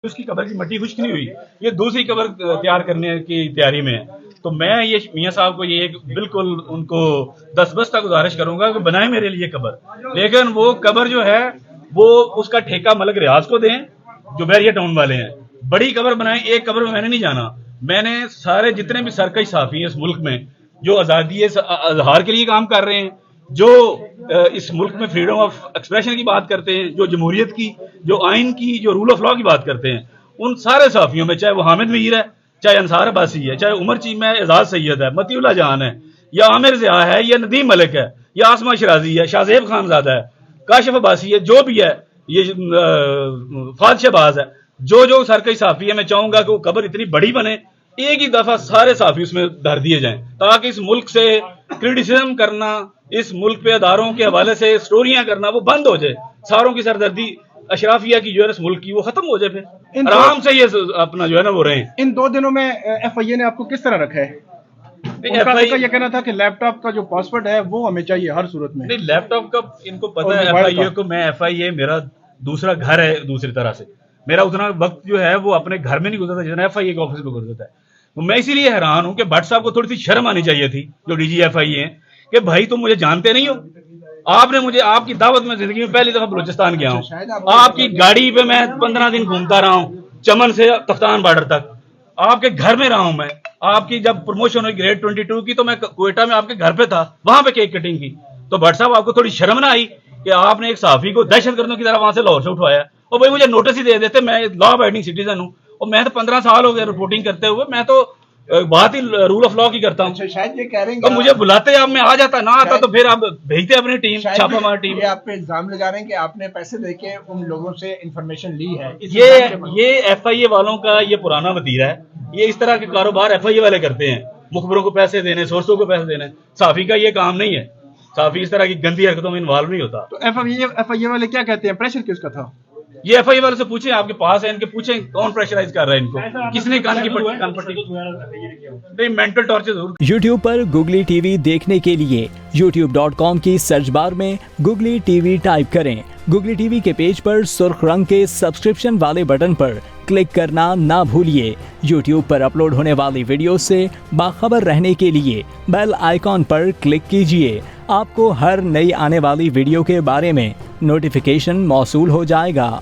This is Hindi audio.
उसकी कब्र की मट्टी खुश्क नहीं हुई, ये दूसरी कब्र तैयार करने की तैयारी में है। तो मैं ये मियाँ साहब को ये बिल्कुल उनको दस्तबस्ता गुजारिश करूंगा कि बनाए मेरे लिए कब्र, लेकिन वो कब्र जो है वो उसका ठेका मलिक रियाज को दें जो बैरिया टाउन वाले हैं। बड़ी कब्र बनाए, एक कब्र में मैंने नहीं जाना। मैंने सारे जितने भी सरकश साफी हैं इस मुल्क में जो आज़ादी इजहार के लिए काम कर रहे हैं, जो इस मुल्क में फ्रीडम ऑफ एक्सप्रेशन की बात करते हैं, जो जमहूरियत की, जो आइन की, जो रूल ऑफ लॉ की बात करते हैं, उन सारे साफियों में चाहे वो हामिद मीर है, चाहे अंसार अब्बासी है, चाहे उमर चीमा है, एजाज सैयद है, मतीउल्लाह जान है, या आमिर ज़िया है, या नदीम मलिक है, या आसमा शराजी है, शाहजेब खानजादा है, काशिफ अब्बासी है, जो भी है, ये फाद शहबाज है, जो सरकश साफी है, मैं चाहूंगा कि वो कब्र इतनी बड़ी बने, एक ही दफा सारे साफी उसमें धर दिए जाएं, ताकि इस मुल्क से क्रिटिसिज्म करना, इस मुल्क पे अदारों के हवाले से स्टोरियां करना वो बंद हो जाए। सारों की सरदर्दी अशराफिया की जो है इस मुल्क की वो खत्म हो जाए, फिर आराम से ये अपना जो है ना वो रहे। इन 2 दिनों में FIA ने आपको किस तरह रखा है? उनका ये कहना था कि लैपटॉप का जो पासवर्ड है वो हमें चाहिए हर सूरत में। नहीं, लैपटॉप का इनको पता है FIA को, मैं FIA मेरा दूसरा घर है, दूसरी तरह से मेरा उतना वक्त जो है वो अपने घर में नहीं गुजरता जितना FIA के ऑफिस में गुजरता है। तो मैं इसीलिए हैरान हूं कि भट्ट साहब को थोड़ी सी शर्म आनी चाहिए थी जो DG FIA हैं कि भाई तुम मुझे जानते नहीं हो, आपने मुझे आपकी दावत में जिंदगी में पहली दफा बलूचिस्तान गया हूं, आपकी गाड़ी पे मैं 15 दिन घूमता रहा हूं, चमन से कफ्तान बॉर्डर तक, आपके घर में रहा हूं मैं। आपकी जब प्रमोशन हुई ग्रेड 22 की तो मैं क्वेटा में आपके घर पे था, वहां पे केक कटिंग की। तो भट्ट साहब आपको थोड़ी शर्म ना आई कि आपने एक सहाफी को दहशतगर्दों की तरह वहां से लाहौर से उठवाया? और भाई मुझे नोटिस ही दे देते, मैं लॉ अबाइडिंग सिटीजन हूं और मैं तो 15 साल हो गए रिपोर्टिंग करते हुए, मैं तो बात ही रूल ऑफ लॉ की करता हूँ। शायद ये कह रहे हैं तो मुझे बुलाते आप मैं आ जाता, ना आता तो फिर आप भेजते अपनी टीम, छापामार टीम। ये आप पे इल्जाम लगा रहे हैं कि आपने पैसे देके उन लोगों से इंफॉर्मेशन ली है। ये FIA वालों का ये पुराना वतीरा है, ये इस तरह के कारोबार FIA वाले करते हैं, मुखबरों को पैसे देने, सोर्सों को पैसे देने। साफी का ये काम नहीं है, साफी इस तरह की गंदी हरकतों में इन्वॉल्व नहीं होता। तो FIA वाले क्या कहते हैं, प्रेशर किसका था? ये FIA वाले से पूछे, आपके पास है, इनके पूछे कौन प्रेशराइज कर रहा है इनको, किसने कान पट्टी नहीं, मेंटल टॉर्चर जरूर। YouTube पर Googly TV देखने के लिए youtube.com की सर्च बार में Googly TV टाइप करें। Googly TV के पेज पर सुर्ख रंग के सब्सक्रिप्शन वाले बटन पर क्लिक करना ना भूलिए। YouTube पर अपलोड होने वाली वीडियो से बाखबर रहने के लिए बेल आइकॉन पर क्लिक कीजिए। आपको हर नई आने वाली वीडियो के बारे में नोटिफिकेशन मौसूल हो जाएगा।